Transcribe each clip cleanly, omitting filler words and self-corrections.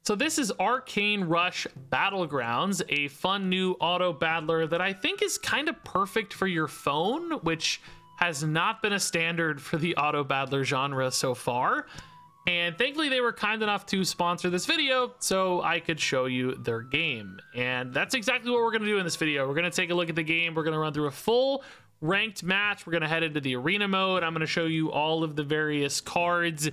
So this is Arcane Rush Battlegrounds, a fun new auto battler that I think is kind of perfect for your phone, which has not been a standard for the auto battler genre so far. And thankfully they were kind enough to sponsor this video so I could show you their game. And that's exactly what we're going to do in this video. We're going to take a look at the game. We're going to run through a full ranked match. We're going to head into the arena mode. I'm going to show you all of the various cards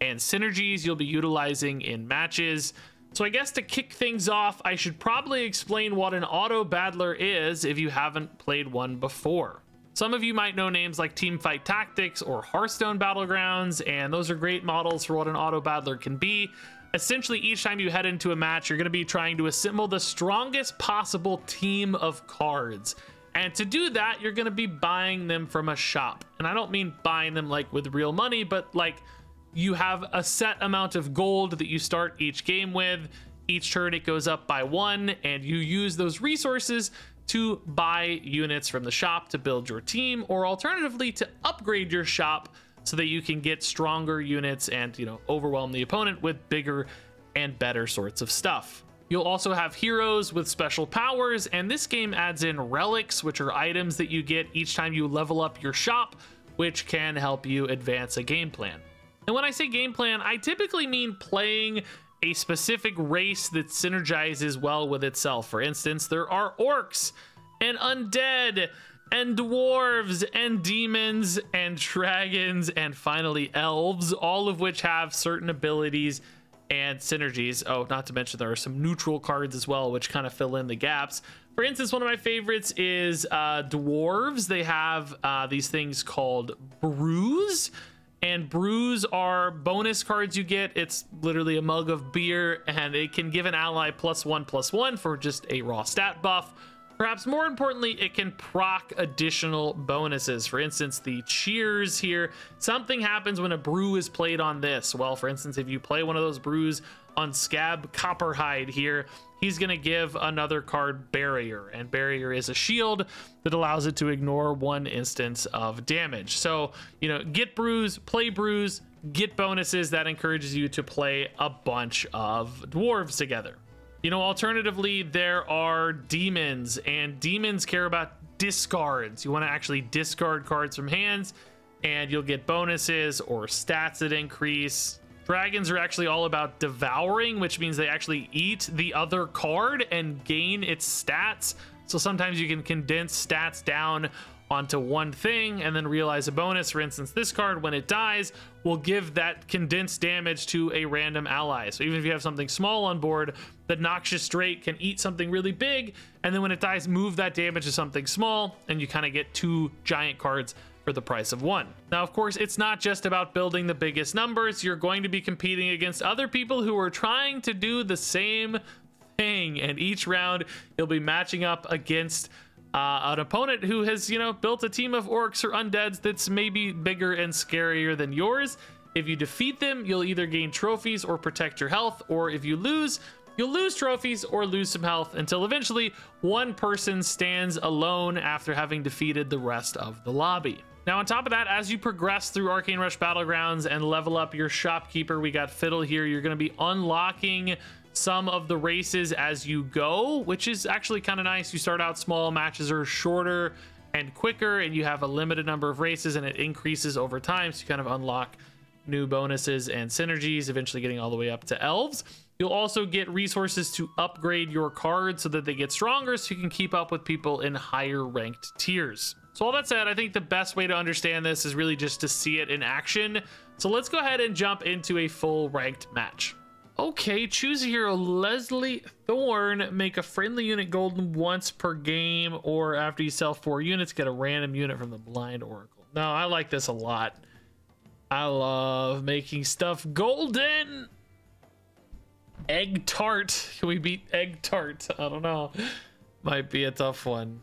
and synergies you'll be utilizing in matches. So I guess to kick things off, I should probably explain what an auto battler is if you haven't played one before. Some of you might know names like Teamfight Tactics or Hearthstone Battlegrounds, and those are great models for what an auto battler can be. Essentially, each time you head into a match, you're going to be trying to assemble the strongest possible team of cards. And to do that, you're going to be buying them from a shop. And I don't mean buying them like with real money, but like you have a set amount of gold that you start each game with. Each turn it goes up by 1, and you use those resources to buy units from the shop to build your team, or alternatively to upgrade your shop so that you can get stronger units and, you know, overwhelm the opponent with bigger and better sorts of stuff. You'll also have heroes with special powers, and this game adds in relics, which are items that you get each time you level up your shop, which can help you advance a game plan. And when I say game plan, I typically mean playing a specific race that synergizes well with itself. For instance, there are orcs and undead and dwarves and demons and dragons and finally elves, all of which have certain abilities and synergies. Oh, not to mention there are some neutral cards as well, which kind of fill in the gaps. For instance, one of my favorites is dwarves. They have these things called brews. And brews are bonus cards you get. It's literally a mug of beer, and it can give an ally +1/+1 for just a raw stat buff. Perhaps more importantly, it can proc additional bonuses. For instance, the cheers here, something happens when a brew is played on this. Well, for instance, if you play one of those brews on Scab Copperhide here, he's going to give another card barrier, and barrier is a shield that allows it to ignore 1 instance of damage. So, you know, get brews, play brews, get bonuses. That encourages you to play a bunch of dwarves together. You know, alternatively, there are demons, and demons care about discards. You want to actually discard cards from hands, and you'll get bonuses or stats that increase. Dragons are actually all about devouring, which means they actually eat the other card and gain its stats. So sometimes you can condense stats down onto one thing and then realize a bonus. For instance, this card, when it dies, will give that condensed damage to a random ally. So even if you have something small on board, the Noxious Drake can eat something really big, and then when it dies, move that damage to something small, and you kind of get 2 giant cards for the price of 1. Now, of course, it's not just about building the biggest numbers. You're going to be competing against other people who are trying to do the same thing, and each round you'll be matching up against an opponent who has, you know, built a team of orcs or undeads that's maybe bigger and scarier than yours. If you defeat them, you'll either gain trophies or protect your health, or if you lose, you'll lose trophies or lose some health until eventually one person stands alone after having defeated the rest of the lobby. Now, on top of that, as you progress through Arcane Rush Battlegrounds and level up your shopkeeper, we got Fiddle here, you're going to be unlocking some of the races as you go, which is actually kind of nice. You start out small, matches are shorter and quicker, and you have a limited number of races, and it increases over time, so you kind of unlock new bonuses and synergies, eventually getting all the way up to elves. You'll also get resources to upgrade your cards so that they get stronger, so you can keep up with people in higher ranked tiers. So all that said, I think the best way to understand this is really just to see it in action. So let's go ahead and jump into a full ranked match. Okay, choose a hero. Leslie Thorne. Make a friendly unit golden once per game, or after you sell 4 units, get a random unit from the Blind Oracle. No, I like this a lot. I love making stuff golden. Egg Tart. Can we beat Egg Tart? I don't know. Might be a tough one.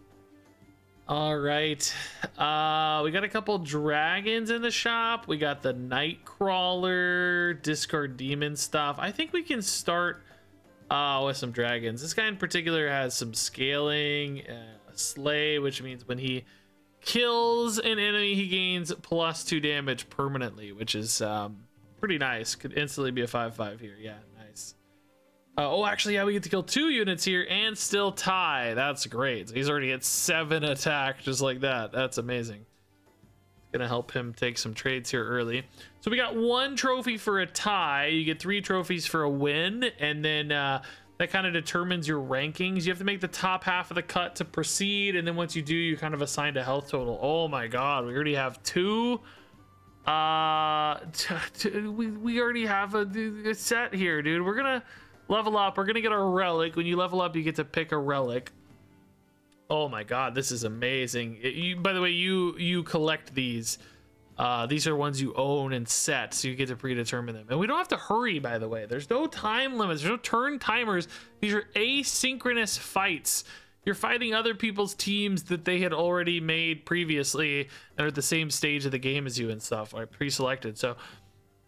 All right. We got a couple dragons in the shop. We got the Nightcrawler, discard demon stuff. I think we can start with some dragons. This guy in particular has some scaling, slay, which means when he kills an enemy, he gains +2 damage permanently, which is pretty nice. Could instantly be a 5/5 here. Yeah, nice. Oh, actually, yeah, we get to kill 2 units here and still tie. That's great. So he's already at 7 attack just like that. That's amazing. Gonna help him take some trades here early. So we got 1 trophy for a tie. You get 3 trophies for a win, and then that kind of determines your rankings. You have to make the top half of the cut to proceed, and then once you do, you kind of assign a health total. Oh my god, we already have 2. We already have a set here, dude. We're gonna level up. We're gonna get our relic. When you level up, you get to pick a relic. Oh my god, this is amazing. By the way, you collect these. These are ones you own and set, so you get to predetermine them. And we don't have to hurry, by the way. There's no time limits. There's no turn timers. These are asynchronous fights. You're fighting other people's teams that they had already made previously and are at the same stage of the game as you and stuff, like pre-selected. So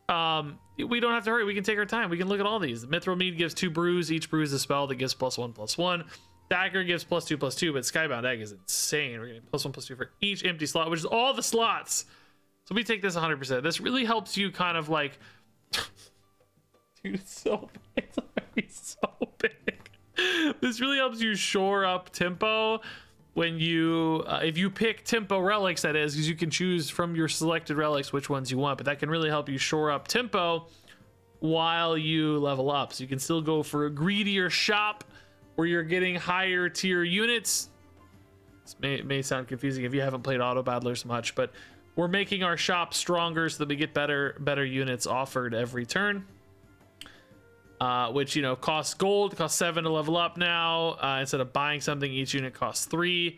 we don't have to hurry. We can take our time. We can look at all these. The Mithril Mead gives 2 brews. Each brew is a spell that gives +1/+1. Dagger gives +2/+2, but Skybound Egg is insane. We're getting +1/+2 for each empty slot, which is all the slots. So we take this 100%. This really helps you kind of like, dude, it's so big. It's already so big. This really helps you shore up tempo when you, if you pick tempo relics, that is, because you can choose from your selected relics which ones you want, but that can really help you shore up tempo while you level up. So you can still go for a greedier shop where you're getting higher tier units. This may sound confusing if you haven't played auto battlers much, but we're making our shop stronger so that we get better units offered every turn. Which, you know, costs gold, costs 7 to level up now. Instead of buying something, each unit costs 3.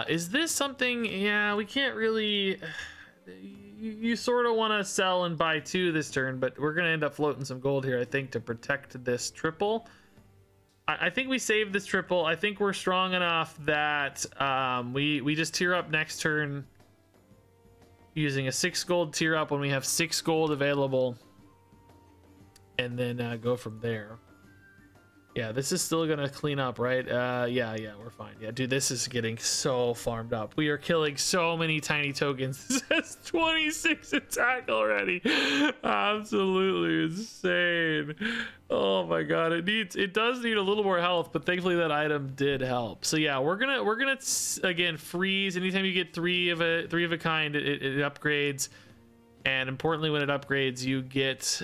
Is this something? Yeah, we can't really. You sort of want to sell and buy 2 this turn, but we're gonna end up floating some gold here, I think, to protect this triple. I think we save this triple. I think we're strong enough that we just tier up next turn using a 6 gold tier up when we have 6 gold available, and then go from there. Yeah, this is still gonna clean up, right? Yeah, we're fine. Yeah, dude, this is getting so farmed up. We are killing so many tiny tokens. This has 26 attack already. Absolutely insane. Oh my god, it does need a little more health, but thankfully that item did help. So yeah, we're gonna again freeze. Anytime you get three of a kind, it upgrades, and importantly, when it upgrades, you get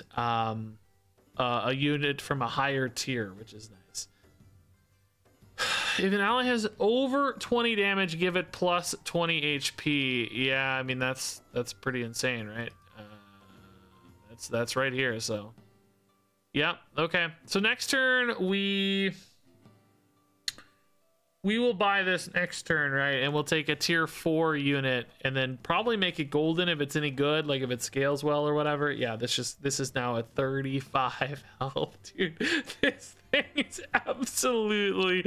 a unit from a higher tier, which is nice. If an ally has over 20 damage, give it plus 20 HP. Yeah, I mean that's pretty insane, right? That's right here. So, yep. Okay. So next turn we will buy this next turn, right? And we'll take a tier 4 unit and then probably make it golden if it's any good, like if it scales well or whatever. Yeah, this is now a 35 health, dude. This thing is absolutely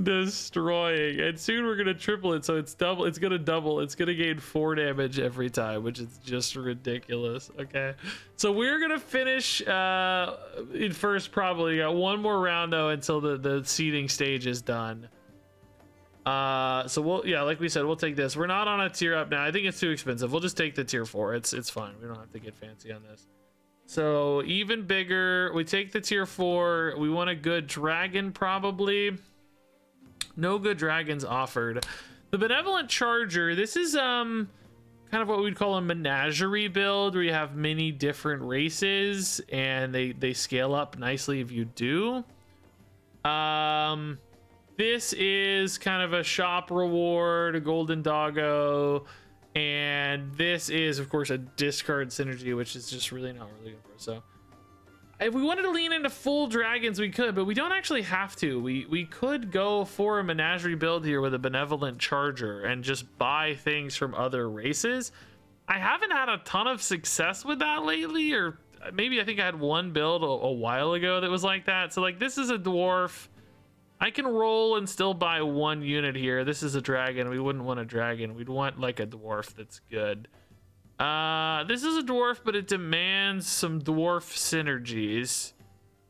destroying. And soon we're gonna triple it, so it's gonna double. It's gonna gain 4 damage every time, which is just ridiculous. Okay. So we're gonna finish in first probably. Got one more round though until the seeding stage is done. So we'll, yeah, like we said, we'll take this. We're not on a tier up now. I think it's too expensive. We'll just take the tier 4. It's fine. We don't have to get fancy on this. So even bigger, we take the tier 4. We want a good dragon, probably. No good dragons offered. The benevolent charger, this is kind of what we'd call a menagerie build, where you have many different races and they scale up nicely if you do. This is kind of a shop reward, a golden doggo, and this is, of course, a discard synergy, which is just really not what we're looking for. So if we wanted to lean into full dragons, we could, but we don't actually have to. We could go for a menagerie build here with a benevolent charger and just buy things from other races. I haven't had a ton of success with that lately, or maybe I think I had one build a while ago that was like that. So like, this is a dwarf. I can roll and still buy 1 unit here. This is a dragon. We wouldn't want a dragon. We'd want like a dwarf that's good. This is a dwarf, but it demands some dwarf synergies.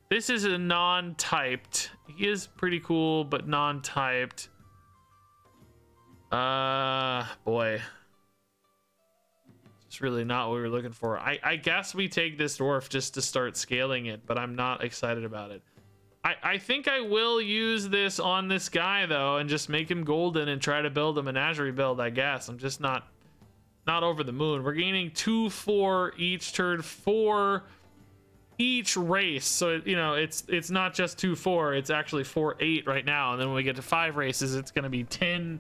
This is a non-typed. He is pretty cool, but non-typed. Boy. It's really not what we were looking for. I guess we take this dwarf just to start scaling it, but I'm not excited about it. I think I will use this on this guy though, and just make him golden and try to build a menagerie build, I guess. I'm just not over the moon. We're gaining 2-4 each turn, 4 each race. So, you know, it's not just 2-4, it's actually 4-8 right now. And then when we get to 5 races, it's going to be 10-40.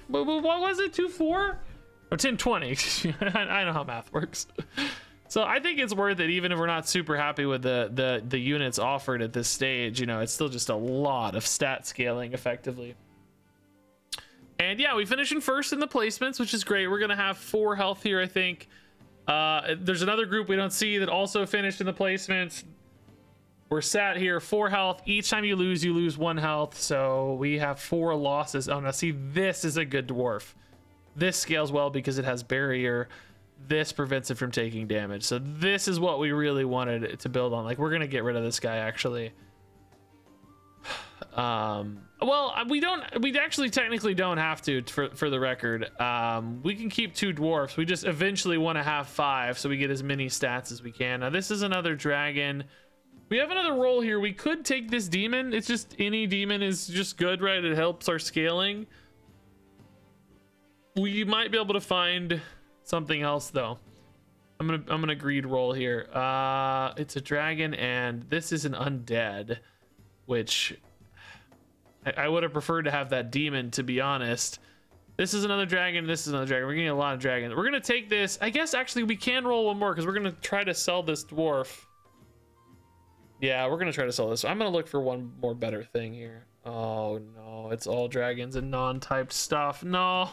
What was it? 2-4 or 10-20? I know how math works. So I think it's worth it, even if we're not super happy with the units offered at this stage. You know, it's still just a lot of stat scaling effectively. And yeah, we finish in first in the placements, which is great. We're gonna have 4 health here, I think. There's another group we don't see that also finished in the placements. We're sat here 4 health. Each time you lose 1 health. So we have 4 losses. Oh, now see, this is a good dwarf. This scales well because it has barrier. This prevents it from taking damage. So this is what we really wanted to build on. Like, we're gonna get rid of this guy actually. Well, we actually technically don't have to, for the record. We can keep 2 dwarfs. We just eventually want to have 5 so we get as many stats as we can. Now this is another dragon. We have another role here. We could take this demon. It's just any demon is just good, right? It helps our scaling. We might be able to find something else though. I'm gonna greed roll here. It's a dragon and this is an undead, which I would have preferred to have that demon, to be honest. This is another dragon. This is another dragon. We're getting a lot of dragons. We're gonna take this. I guess actually we can roll one more because we're gonna try to sell this dwarf. Yeah, we're gonna try to sell this. I'm gonna look for one more better thing here. Oh no, it's all dragons and non-typed stuff. No,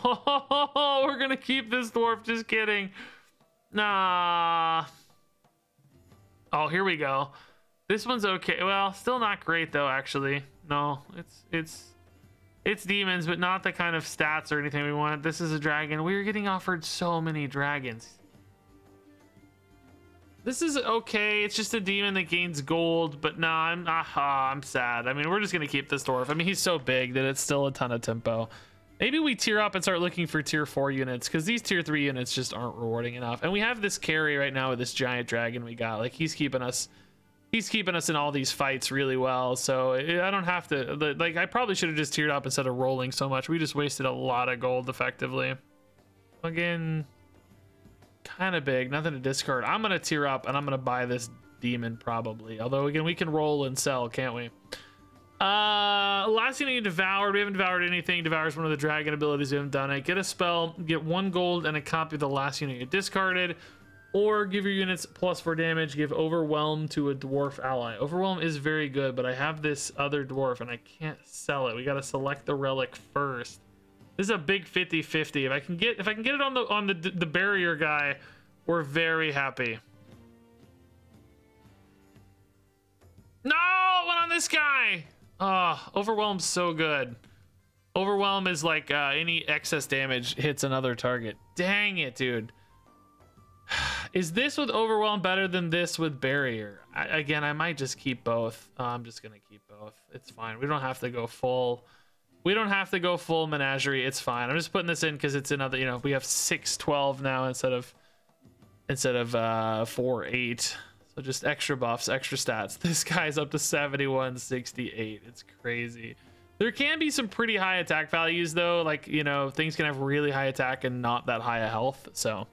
we're gonna keep this dwarf. Just kidding. Nah. Oh, here we go. This one's okay. Well, still not great though, actually. No, it's demons, but not the kind of stats or anything we want. This is a dragon. We're getting offered so many dragons. This is okay. It's just a demon that gains gold, but nah, I'm sad. I mean, we're just gonna keep this dwarf. I mean, he's so big that it's still a ton of tempo. Maybe we tier up and start looking for tier 4 units, because these tier 3 units just aren't rewarding enough. And we have this carry right now with this giant dragon we got. Like, he's keeping us in all these fights really well. So I don't have to, like, I probably should have just tiered up instead of rolling so much. We just wasted a lot of gold effectively. Again, kind of big, nothing to discard. I'm gonna tier up and I'm gonna buy this demon probably. Although again, we can roll and sell, can't we? Last thing you devoured. We haven't devoured anything. Devour is one of the dragon abilities. We haven't done it. Get a spell, get 1 gold and a copy of the last unit you discarded. Or give your units +4 damage. Give Overwhelm to a dwarf ally. Overwhelm is very good, but I have this other dwarf and I can't sell it. We got to select the relic first. This is a big 50-50. If I can get it on the barrier guy, we're very happy. No, it went on this guy. Oh, Overwhelm's so good. Overwhelm is like any excess damage hits another target. Dang it, dude. Is this with Overwhelm better than this with barrier? Again, I might just keep both. I'm just gonna keep both. It's fine. We don't have to go full. We don't have to go full menagerie. It's fine. I'm just putting this in because it's another. You know, we have 6-12 now instead of 4-8. So just extra buffs, extra stats. This guy's up to 71-68. It's crazy. There can be some pretty high attack values though. Like, you know, things can have really high attack and not that high a health. So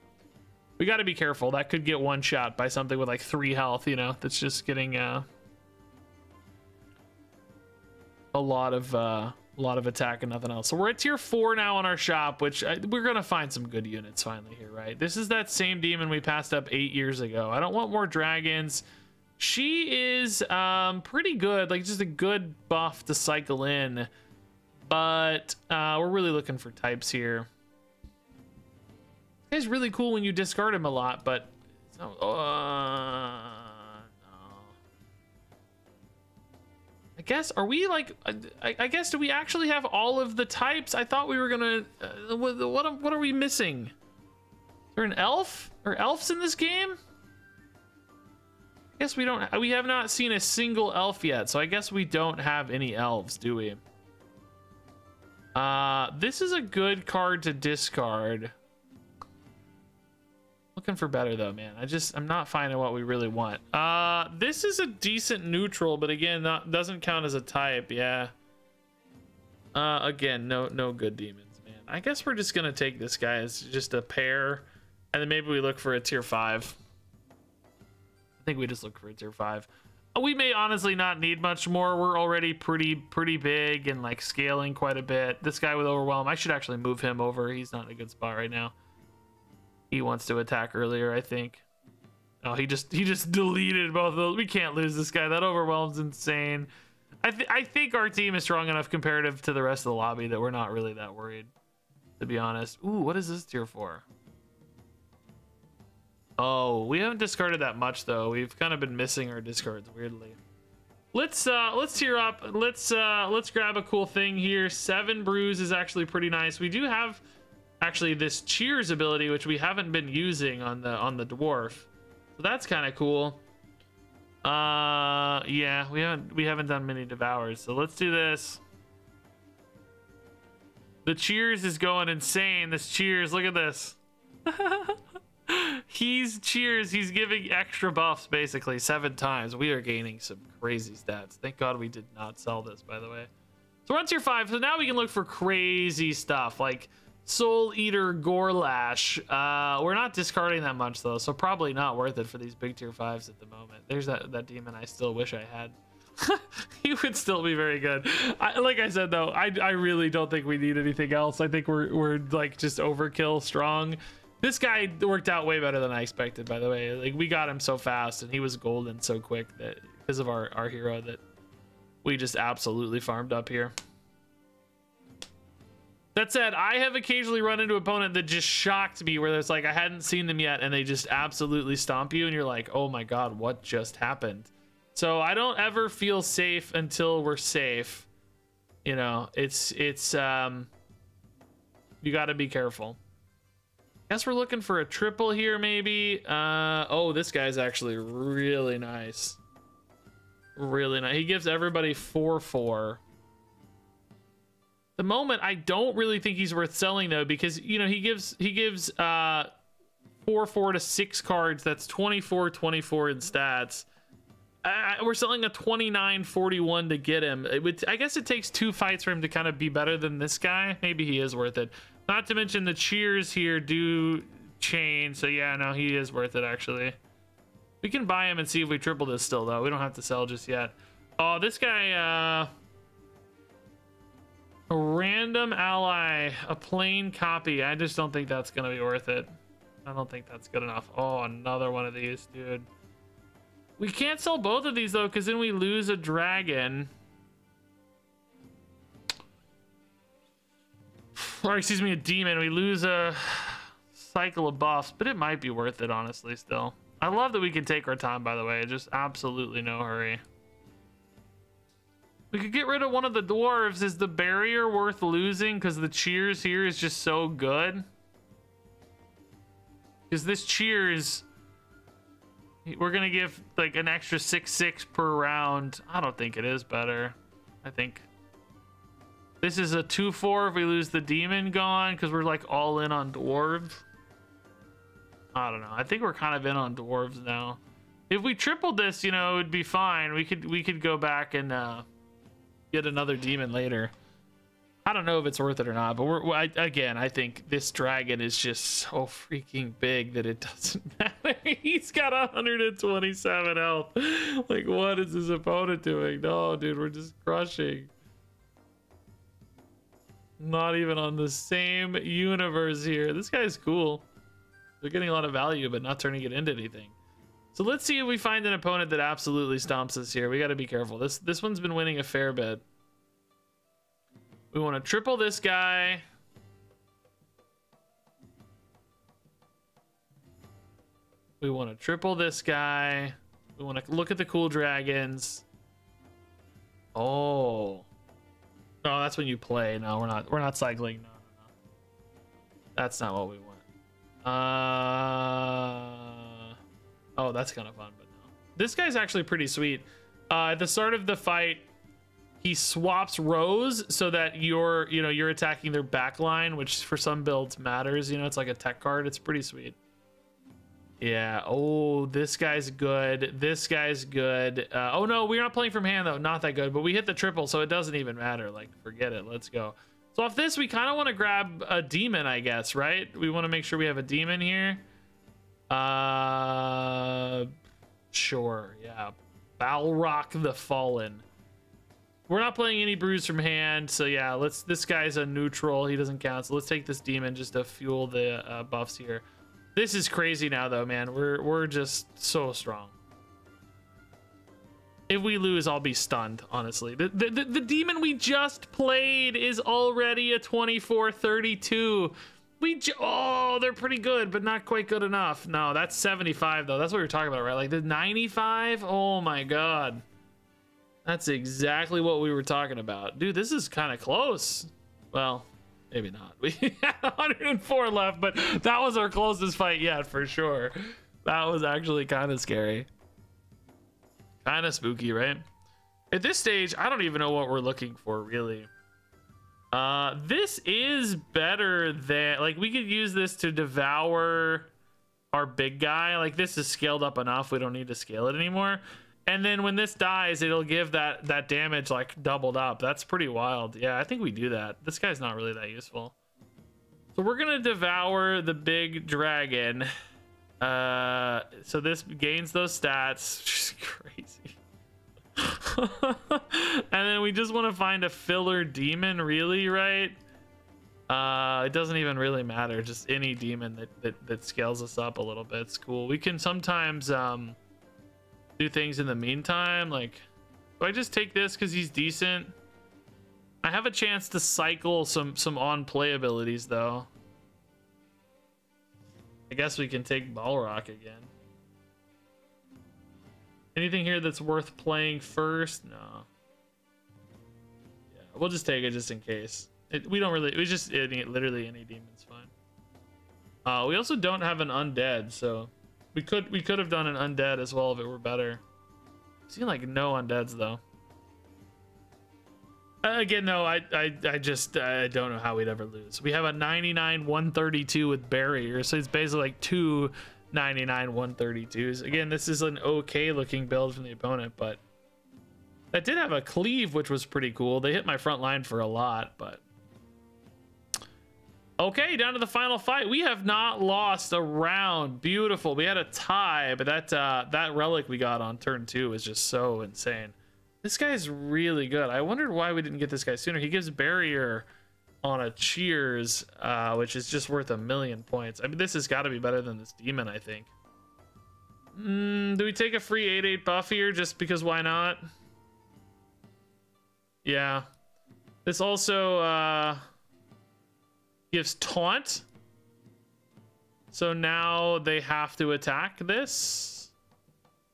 we got to be careful. That could get one shot by something with like 3 health, you know, that's just getting a lot of attack and nothing else. So we're at tier 4 now on our shop, which we're going to find some good units finally here, right? This is that same demon we passed up 8 years ago. I don't want more dragons. She is pretty good, like just a good buff to cycle in, but we're really looking for types here. It's really cool when you discard him a lot, but no. I guess, are we like, I guess, do we actually have all of the types? I thought we were gonna, what are we missing? Is there an elf or elves in this game? I guess we don't, we have not seen a single elf yet, so I guess we don't have any elves, do we? This is a good card to discard. looking for better though, man. I'm not finding what we really want. This is a decent neutral, but again, doesn't count as a type. Yeah. Again, no good demons, man. I guess we're just gonna take this guy as just a pair, and then maybe we look for a tier 5. I think we just look for a tier 5. We may honestly not need much more. We're already pretty big and like scaling quite a bit. This guy with overwhelm, I should actually move him over. He's not in a good spot right now. He wants to attack earlier, I think. Oh, he just deleted both of those. We can't lose this guy. That overwhelm's insane. I think our team is strong enough comparative to the rest of the lobby that we're not really that worried, to be honest. Ooh, what is this tier 4? Oh, we haven't discarded that much though. We've kind of been missing our discards weirdly. Let's tier up. Let's grab a cool thing here. 7 brews is actually pretty nice. We do have actually this cheers ability, which we haven't been using on the dwarf. So that's kind of cool. Yeah, we haven't done many devours. So let's do this. The cheers is going insane. This cheers, look at this. He's giving extra buffs basically 7 times. We are gaining some crazy stats. Thank God we did not sell this, by the way. So we're on tier 5, so now we can look for crazy stuff like Soul Eater Gorlash. We're not discarding that much though, so probably not worth it for these big tier 5s at the moment. There's that demon I still wish I had. He would still be very good. Like I said though, I really don't think we need anything else. I think we're like just overkill strong. This guy worked out way better than I expected, by the way. Like, we got him so fast and he was golden so quick that because of our hero that we just absolutely farmed up here. That said, I have occasionally run into an opponent that just shocked me where there's like I hadn't seen them yet and they just absolutely stomp you and you're like, oh my god, what just happened? So I don't ever feel safe until we're safe. You know, it's you got to be careful. Guess we're looking for a triple here, maybe. Oh, this guy's actually really nice. Really nice. He gives everybody 4/4. The moment, I don't really think he's worth selling though, because you know he gives 4/4 to 6 cards. That's 24 in stats. We're selling a 29.41 to get him. I guess it takes 2 fights for him to kind of be better than this guy. Maybe he is worth it. Not to mention the cheers here do change. So yeah, no, he is worth it actually. We can buy him and see if we triple this still though. We don't have to sell just yet. Oh, this guy, a random ally, a plain copy. I just don't think that's gonna be worth it. I don't think that's good enough. Oh, another one of these, dude. We can't sell both of these though, because then we lose a dragon. Or excuse me, a demon. We lose a cycle of buffs, but it might be worth it, honestly, still. I love that we can take our time, by the way. Just absolutely no hurry. We could get rid of one of the dwarves. Is the barrier worth losing? Because the cheers here is just so good. Because this cheers, we're going to give like an extra 6/6 per round. I don't think it is better. I think this is a 2/4 if we lose the demon gone, because we're like all in on dwarves. I don't know. I think we're kind of in on dwarves now. If we tripled this, you know, it would be fine. We could go back and get another demon later. I don't know if it's worth it or not, but again, I think this dragon is just so freaking big that it doesn't matter. He's got 127 health. Like, what is his opponent doing? No, dude, we're just crushing. Not even on the same universe here. This guy's cool. They're getting a lot of value, but not turning it into anything. So let's see if we find an opponent that absolutely stomps us here. We got to be careful. This one's been winning a fair bit. We want to triple this guy. We want to triple this guy. We want to look at the cool dragons. Oh. No, that's when you play. No, we're not cycling. No. That's not what we want. Oh, that's kind of fun, but no. This guy's actually pretty sweet. At the start of the fight, he swaps rows so that you're attacking their back line, which for some builds matters. You know, it's like a tech card. It's pretty sweet. Yeah. Oh, this guy's good. This guy's good. Oh no, we're not playing from hand though. Not that good. But we hit the triple, so it doesn't even matter. Like, forget it. Let's go. So off this, we kind of want to grab a demon, I guess, right? We want to make sure we have a demon here. Sure. Yeah. Balrock the Fallen. We're not playing any brews from hand, so yeah. This guy's a neutral. He doesn't count. So let's take this demon just to fuel the buffs here. This is crazy now, though, man. We're just so strong. If we lose, I'll be stunned, honestly. The demon we just played is already a 24-32. Oh, they're pretty good, but not quite good enough. No, that's 75, though. That's what we were talking about, right? Like the 95? Oh, my God. That's exactly what we were talking about. Dude, this is kind of close. Well, maybe not. We had 104 left, but that was our closest fight yet, for sure. That was actually kind of scary. Kind of spooky, right? At this stage, I don't even know what we're looking for, really. This is better than... Like, we could use this to devour our big guy. Like, this is scaled up enough. We don't need to scale it anymore. And then when this dies, it'll give that damage, like, doubled up. That's pretty wild. Yeah, I think we do that. This guy's not really that useful. So we're going to devour the big dragon. So this gains those stats. Just crazy. And then we just want to find a filler demon, really, right? It doesn't even really matter. Just any demon that scales us up a little bit. It's cool. We can sometimes do things in the meantime. Like, do I just take this because he's decent? I have a chance to cycle some on play abilities, though. I guess we can take Balrock again. Anything here that's worth playing first? No. Yeah, we'll just take it just in case. We don't really... We just... literally any demon's fine. We also don't have an undead, so... We could have done an undead as well if it were better. I've seen, like, no undeads, though. Again, no, I don't know how we'd ever lose. We have a 99-132 with barrier, so it's basically like two 99-132s. Again, this is an okay looking build from the opponent, but that did have a cleave, which was pretty cool. They hit my front line for a lot, but okay, down to the final fight. We have not lost a round. Beautiful. We had a tie, but that relic we got on turn 2 is just so insane. This guy's really good. I wondered why we didn't get this guy sooner. He gives barrier on a cheers, which is just worth 1,000,000 points. I mean, this has got to be better than this demon, I think. Do we take a free 8/8 buff here just because why not? Yeah. This also gives taunt. So now they have to attack this.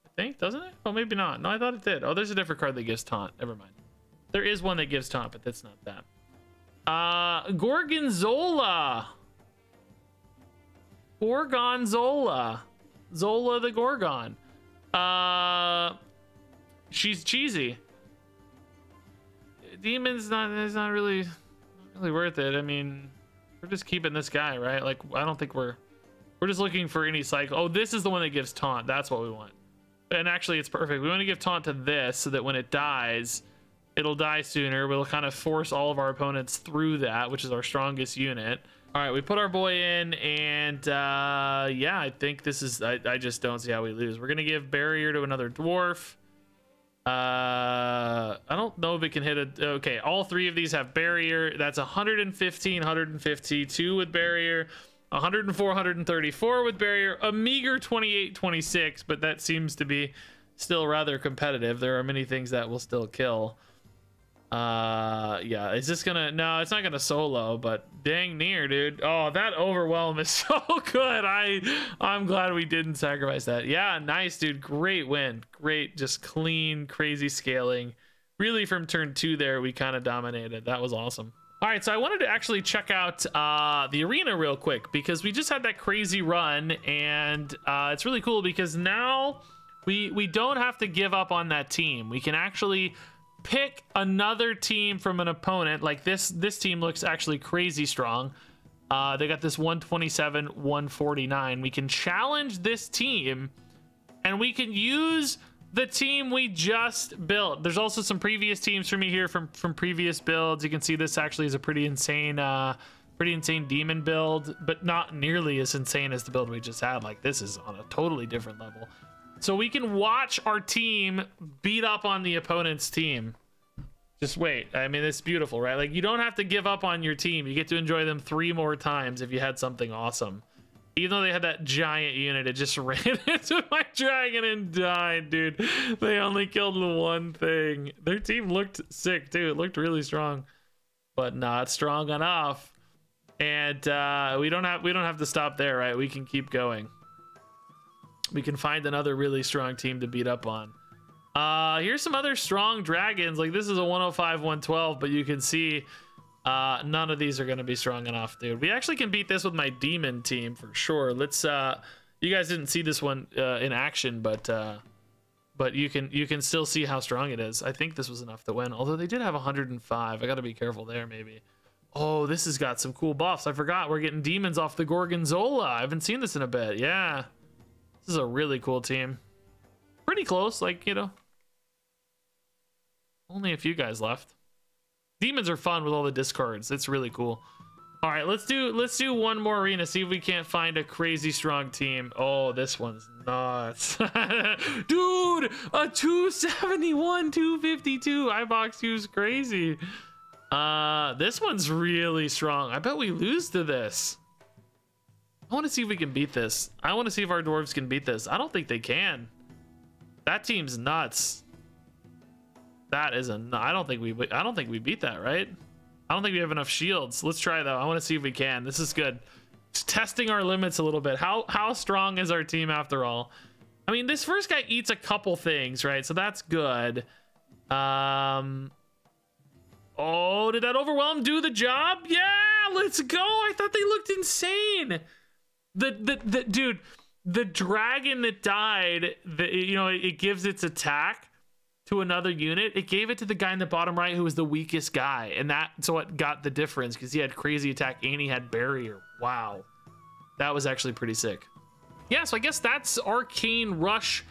I think, doesn't it? Oh, maybe not. No, I thought it did. Oh, there's a different card that gives taunt. Never mind. There is one that gives taunt, but that's not that. Gorgonzola. Gorgonzola. Zola the Gorgon. She's cheesy. Demon's not really worth it. I mean, we're just keeping this guy, right? Like, I don't think we're just looking for any cycle. Oh, this is the one that gives taunt. That's what we want. And actually, it's perfect. We want to give taunt to this so that when it dies, it'll die sooner. We'll kind of force all of our opponents through that, which is our strongest unit. All right, we put our boy in, and yeah, I think this is... I just don't see how we lose. We're going to give barrier to another dwarf. I don't know if it can hit a... Okay, all three of these have barrier. That's 115, 152 with barrier. 104, 134 with barrier, a meager 28, 26, but that seems to be still rather competitive. There are many things that will still kill. Yeah, is this gonna... No, it's not gonna solo, but dang near, dude. Oh, that overwhelm is so good. I'm glad we didn't sacrifice that. Yeah, nice, dude. Great win. Great, just clean, crazy scaling. Really, from turn 2 there, we kind of dominated. That was awesome. All right, so I wanted to actually check out the arena real quick because we just had that crazy run, and it's really cool because now we don't have to give up on that team. We can actually pick another team from an opponent. Like this team looks actually crazy strong. They got this 127, 149. We can challenge this team, and we can use the team we just built. There's also some previous teams for me here from previous builds. You can see this actually is a pretty insane demon build, but not nearly as insane as the build we just had. Like, this is on a totally different level. So we can watch our team beat up on the opponent's team. Just wait. I mean, it's beautiful, right? Like, you don't have to give up on your team. You get to enjoy them 3 more times if you had something awesome. Even though they had that giant unit, it just ran into my dragon and died, dude. They only killed the one thing. Their team looked sick, too. It looked really strong, but not strong enough. And we don't have to stop there, right? We can keep going. We can find another really strong team to beat up on. Here's some other strong dragons. Like, this is a 105, 112, but you can see none of these are going to be strong enough, dude. We actually can beat this with my demon team for sure. Let's you guys didn't see this one in action, but you can still see how strong it is. I think this was enough to win, although they did have 105. I got to be careful there, maybe. Oh, this has got some cool buffs. I forgot we're getting demons off the Gorgonzola. I haven't seen this in a bit. Yeah, this is a really cool team. Pretty close, like, you know, only a few guys left. Demons are fun with all the discards. It's really cool. All right, let's do one more arena, see if we can't find a crazy strong team. Oh, this one's nuts. Dude, a 271, 252. iBox 2 is crazy. This one's really strong. I bet we lose to this. I want to see if we can beat this. I want to see if our dwarves can beat this. I don't think they can. That team's nuts. That is I don't think we beat that, right? I don't think we have enough shields. Let's try though. I want to see if we can. This is good. Just testing our limits a little bit. How strong is our team after all? I mean, this first guy eats a couple things, right? So that's good. Oh, did that overwhelm do the job? Yeah, let's go. I thought they looked insane. Dude, the dragon that died, you know, it gives its attack to another unit. It gave it to the guy in the bottom right who was the weakest guy, and that's what got the difference, because he had crazy attack and he had barrier. Wow, that was actually pretty sick. Yeah, so I guess that's Arcane Rush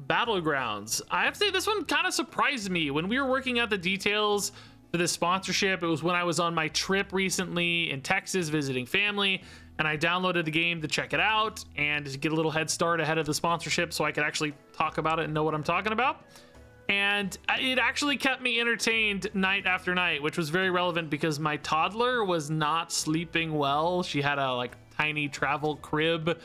Battlegrounds. I have to say, this one kind of surprised me when we were working out the details for this sponsorship. It was when I was on my trip recently in Texas visiting family, and I downloaded the game to check it out and to get a little head start ahead of the sponsorship so I could actually talk about it and know what I'm talking about. And it actually kept me entertained night after night, which was very relevant because my toddler was not sleeping well. She had a like tiny travel crib, and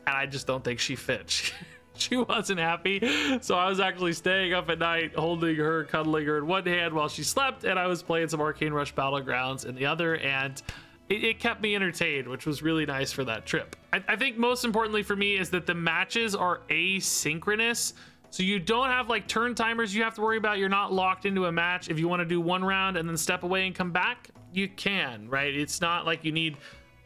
I just don't think she fit. She wasn't happy, so I was actually staying up at night, holding her, cuddling her in one hand while she slept, and I was playing some Arcane Rush Battlegrounds in the other, and it kept me entertained, which was really nice for that trip. I think most importantly for me is that the matches are asynchronous, so you don't have like turn timers you have to worry about. You're not locked into a match. If you want to do one round and then step away and come back, you can, right? It's not like you need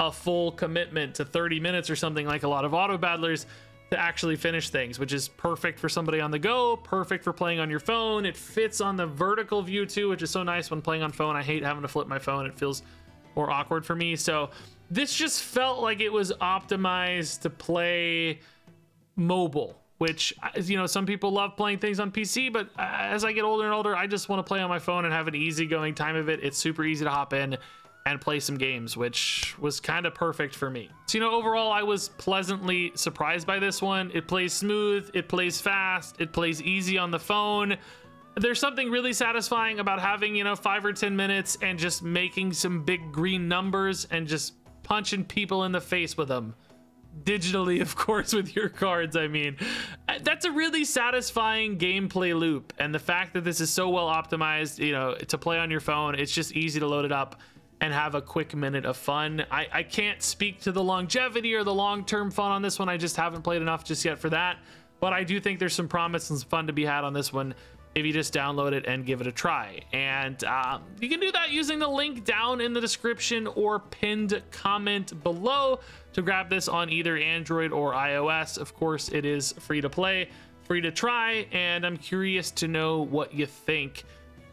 a full commitment to 30 minutes or something like a lot of auto battlers to actually finish things, which is perfect for somebody on the go, perfect for playing on your phone. It fits on the vertical view too, which is so nice when playing on phone. I hate having to flip my phone. It feels more awkward for me. So this just felt like it was optimized to play mobile, which, you know, some people love playing things on PC, but as I get older and older, I just want to play on my phone and have an easygoing time of it. It's super easy to hop in and play some games, which was kind of perfect for me. So, you know, overall, I was pleasantly surprised by this one. It plays smooth, it plays fast, it plays easy on the phone. There's something really satisfying about having, you know, 5 or 10 minutes and just making some big green numbers and just punching people in the face with them. Digitally, of course, with your cards. I mean, that's a really satisfying gameplay loop. And the fact that this is so well optimized, you know, to play on your phone, it's just easy to load it up and have a quick minute of fun. I can't speak to the longevity or the long-term fun on this one. I just haven't played enough just yet for that. But I do think there's some promise and some fun to be had on this one if you just download it and give it a try. And you can do that using the link down in the description or pinned comment below to grab this on either Android or iOS. Of course, it is free to play, free to try, and I'm curious to know what you think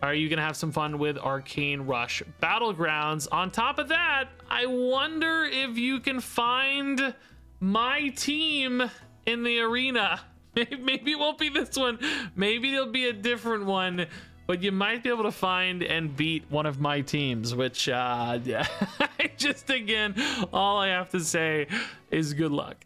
are you gonna have some fun with Arcane Rush Battlegrounds? On top of that, I wonder if you can find my team in the arena. Maybe it won't be this one, maybe it'll be a different one, but you might be able to find and beat one of my teams, which yeah. Just again, all I have to say is good luck.